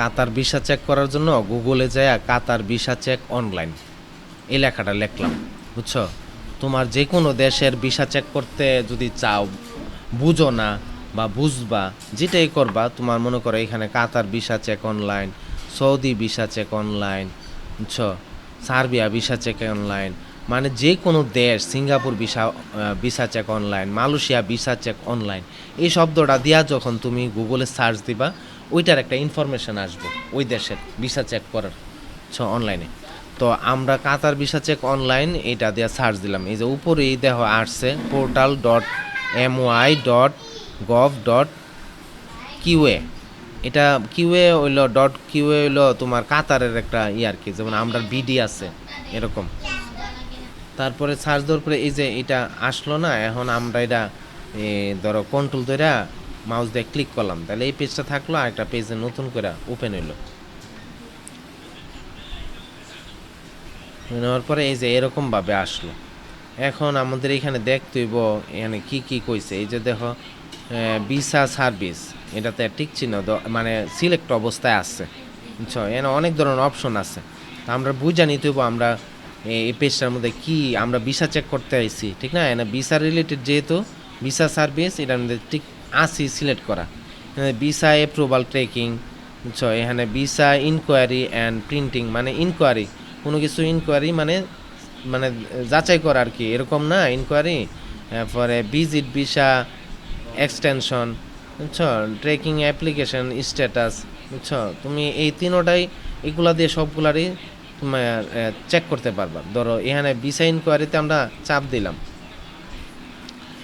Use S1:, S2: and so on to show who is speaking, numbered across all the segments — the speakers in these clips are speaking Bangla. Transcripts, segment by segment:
S1: কাতার ভিসা চেক করার জন্য গুগলে যায় কাতার ভিসা চেক অনলাইন এই লেখাটা লিখলাম, বুঝছো? তোমার যে কোনো দেশের ভিসা চেক করতে যদি চাও, বুঝো না বা বুঝবা, যেটাই করবা, তোমার মনে করো এখানে Qatar visa check online, Saudi visa check online, বুঝছো, সার্বিয়া ভিসা চেক অনলাইন, মানে যে কোনো দেশ, Singapore visa check online, Malaysia visa check online, এই শব্দটা দিয়া যখন তুমি গুগলে সার্চ দিবা, ওইটার একটা ইনফরমেশন আসবে ওই দেশের ভিসা চেক করার অনলাইনে। তো আমরা কাতার ভিসা চেক অনলাইন এটা দিয়ে সার্চ দিলাম, এই যে উপরে এই দেখো আসছে portal.my.gov.qa। এটা কিউএ হইলো কিউএ হইলো তোমার কাতারের একটা আর কি, যেমন আমরা বিডি আছে এরকম। তারপরে সার্চ দেওয়ার পরে এই যে এটা আসলো না, এখন আমরা এটা ধরো কন্ট্রোল ধরে মাউস দিয়ে ক্লিক করলাম, তাহলে এই পেজটা থাকলো, আর একটা পেজে নতুন করে ওপেন হইলো। নেওয়ার পরে এই যে এরকমভাবে আসলো। এখন আমাদের এখানে দেখতে হইব এখানে কি কি কইছে। এই যে দেখো ভিসা সার্ভিস, এটাতে টিক চিহ্ন মানে সিলেক্ট অবস্থায় আছে, বুঝছো? এখানে অনেক ধরনের অপশন আছে, তা আমরা বুঝে নিতে হইব আমরা এই পেজটার মধ্যে কি আমরা ভিসা চেক করতে আইছি, ঠিক না? এখানে ভিসা রিলেটেড যেহেতু ভিসা সার্ভিস, এটার মধ্যে ঠিক আসি সিলেক্ট করা। ভিসা অ্যাপ্রুভাল ট্রেকিং, বুঝছো? এখানে ভিসা ইনকোয়ারি অ্যান্ড প্রিন্টিং, মানে ইনকোয়ারি, কোনো কিছু ইনকোয়ারি মানে মানে যাচাই করা আর কি, এরকম না ইনকোয়ারি। পরে ভিজিট ভিসা এক্সটেনশন, বুঝছো, ট্রেকিং অ্যাপ্লিকেশন স্ট্যাটাস, বুঝছো? তুমি এই তিনোটাই এগুলা দিয়ে সবগুলারই তোমার চেক করতে পারবা। ধরো এখানে ভিসা ইনকোয়ারিতে আমরা চাপ দিলাম,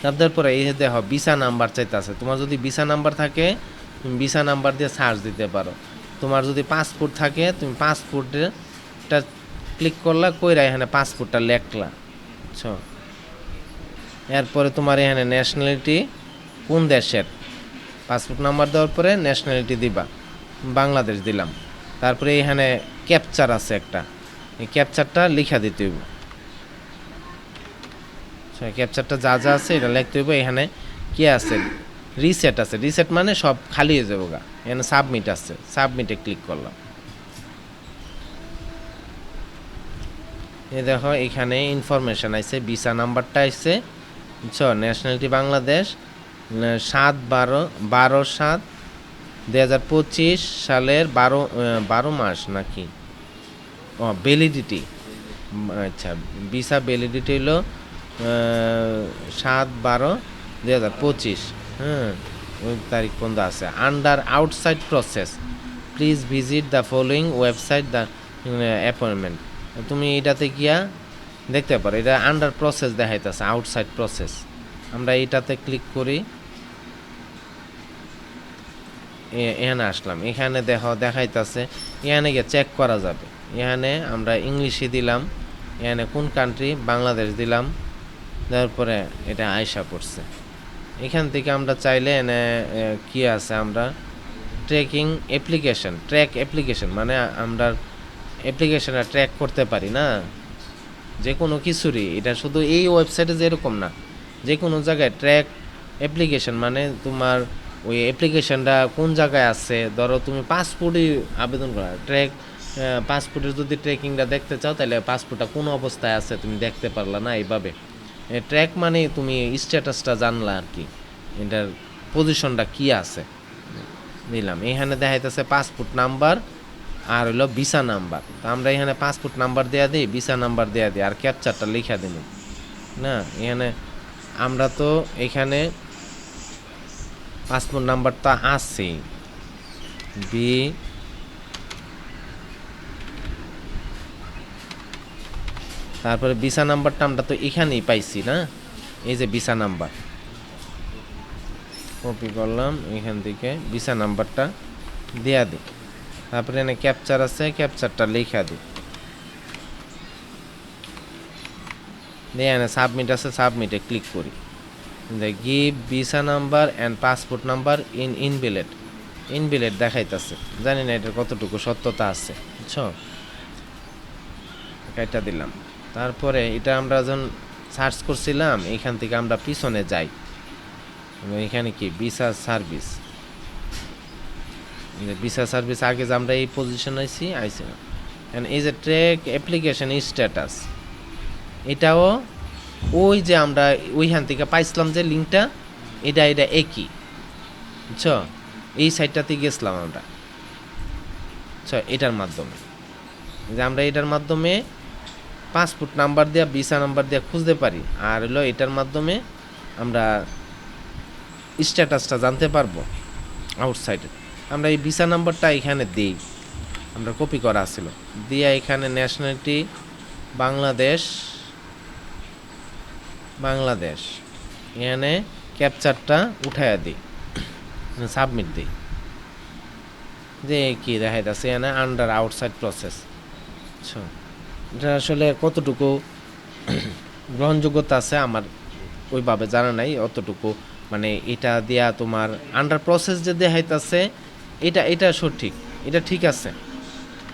S1: চাপ দেওয়ার পরে এই দেখো ভিসা নাম্বার চাইতেছে। তোমার যদি ভিসা নাম্বার থাকে তুমি ভিসা নাম্বার দিয়ে সার্চ দিতে পারো। তোমার যদি পাসপোর্ট থাকে তুমি পাসপোর্টটা ক্লিক করলা, কইরা এখানে পাসপোর্টটা লেখলা, বুঝছো? এরপরে তোমার এখানে ন্যাশনালিটি কোন দেশের, পাসপোর্ট নাম্বার দেওয়ার পরে ন্যাশনালিটি দিবা, বাংলাদেশ দিলাম। তারপরে এখানে ক্যাপচার আছে একটা, এই ক্যাপচারটা লিখা দিতে হইব। ক্যাপচারটা যা যা আছে এটা লিখতে হইব। এখানে কি আছে, রিসেট আছে, রিসেট মানে সব খালি হয়ে যাবো গা। এখানে সাবমিট আছে, সাবমিটে ক্লিক করলাম। এই দেখো এখানে ইনফরমেশন আইছে, ভিসা নাম্বারটা আইছে, বুঝছো? ন্যাশনালিটি বাংলাদেশ, 7/12/7/2025 সালের 12 মাস নাকি, ভ্যালিডিটি। আচ্ছা, ভিসা ভ্যালিডিটি হলো 7/12/2025। হ্যাঁ, ওই তারিখ পর্যন্ত আছে। Under outside process, please visit the following website the appointment. তুমি এটাতে গিয়া দেখতে পারো, এটা আন্ডার প্রসেস দেখাইতেছে, আউটসাইড প্রসেস। আমরা এটাতে ক্লিক করি, এখানে আসলাম। এখানে দেখাইতেছে, এখানে গিয়ে চেক করা যাবে। এখানে আমরা ইংলিশে দিলাম, এখানে কোন কান্ট্রি, বাংলাদেশ দিলাম, তারপরে এটা আয়সা পড়ছে। এখান থেকে আমরা চাইলে এনে কি আছে, আমরা ট্র্যাকিং অ্যাপ্লিকেশন, ট্র্যাক অ্যাপ্লিকেশন মানে আমরা অ্যাপ্লিকেশনটা ট্র্যাক করতে পারি না যে কোনো কিছুরই। এটা শুধু এই ওয়েবসাইটে যেরকম না, যে কোনো জায়গায় ট্র্যাক অ্যাপ্লিকেশন মানে তোমার ওই অ্যাপ্লিকেশনটা কোন জায়গায় আছে। ধরো তুমি পাসপোর্টই আবেদন করা, পাসপোর্টের যদি ট্র্যাকিংটা দেখতে চাও, তাহলে পাসপোর্টটা কোন অবস্থায় আছে তুমি দেখতে পারলা না। এইভাবে ট্র্যাক মানে তুমি স্ট্যাটাসটা জানলা আর কি, এটার পজিশনটা কি আছে দিলাম। এখানে দেখাইতেছে পাসপোর্ট নাম্বার আর হলো ভিসা নাম্বার। তো আমরা এখানে পাসপোর্ট নাম্বার দেওয়া দিই, ভিসা নাম্বার দেওয়া দিই, আর ক্যাপচারটা লিখা দিন না। এখানে আমরা তো এখানে পাসপোর্ট নাম্বারটা আছে, তারপরে ভিসা নাম্বারটা আমরা তো এখানেই পাইছি না, এই যে ভিসা নাম্বার কপি করলাম, এখান থেকে ভিসা নাম্বারটা দেয়া দিই। তারপরে এখানে ক্যাপচার আছে, ক্যাপচারটা লেখা দিই, এখানে সাবমিট আছে, সাবমিটে ক্লিক করি। Give visa number and passport number invalid দেখাইতেছে। জানি না এটার কতটুকু সত্যতা আছে, বুঝছো? এটা দিলাম। তারপরে এটা আমরা যখন সার্চ করছিলাম, এখান থেকে আমরা পিছনে যাই, এখানে কি ভিসা সার্ভিস, যে ভিসা সার্ভিস আগে যে আমরা এই পজিশন আইছি না। এই যে ট্র্যাক অ্যাপ্লিকেশন স্ট্যাটাস, এটাও ওই যে আমরা ওইখান থেকে পাইছিলাম যে লিঙ্কটা, এটা একই, বুঝছো? এই সাইটটাতে গেছিলাম আমরা, বুঝছো? এটার মাধ্যমে যে আমরা এটার মাধ্যমে পাসপোর্ট নাম্বার দিয়ে ভিসা নাম্বার দিয়ে খুঁজতে পারি, আর হলো এটার মাধ্যমে আমরা স্ট্যাটাসটা জানতে পারবো আউটসাইডে। আমরা এই ভিসা নাম্বারটা এখানে দিই, আমরা কপি করা ছিল, দিয়ে এখানে ন্যাশনালিটি বাংলাদেশ, বাংলাদেশ এখানে ক্যাপচারটা উঠাইয়া দিই, সাবমিট দিই। যে কি দেখাইতেছে এখানে আন্ডার আউটসাইড প্রসেস। আচ্ছা, এটা আসলে কতটুকু গ্রহণযোগ্যতা আছে আমার ওইভাবে জানা নাই অতটুকু, মানে এটা দিয়া তোমার আন্ডার প্রসেস যে দেখাইতেছে এটা সঠিক, এটা ঠিক আছে।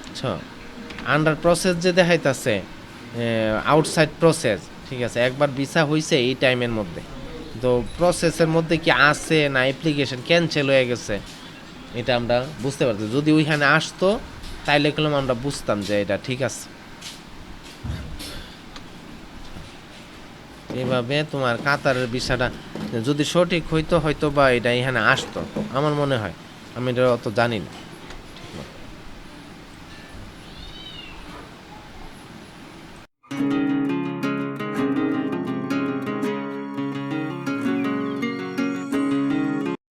S1: আচ্ছা, আন্ডার প্রসেস যে দেখাইতেছে আউটসাইড প্রসেস, ঠিক আছে, একবার ভিসা হয়েছে এই টাইমের মধ্যে, তো প্রসেসের মধ্যে কি আছে না অ্যাপ্লিকেশন ক্যান্সেল হয়ে গেছে এটা আমরা বুঝতে পারছি। যদি ওইখানে আসতো তাইলে কলম আমরা বুঝতাম যে এটা ঠিক আছে। এইভাবে তোমার কাতারের ভিসাটা যদি সঠিক হইতো হয়তো বা এটা এখানে আসতো, আমার মনে হয়, আমি এটা অত জানি না।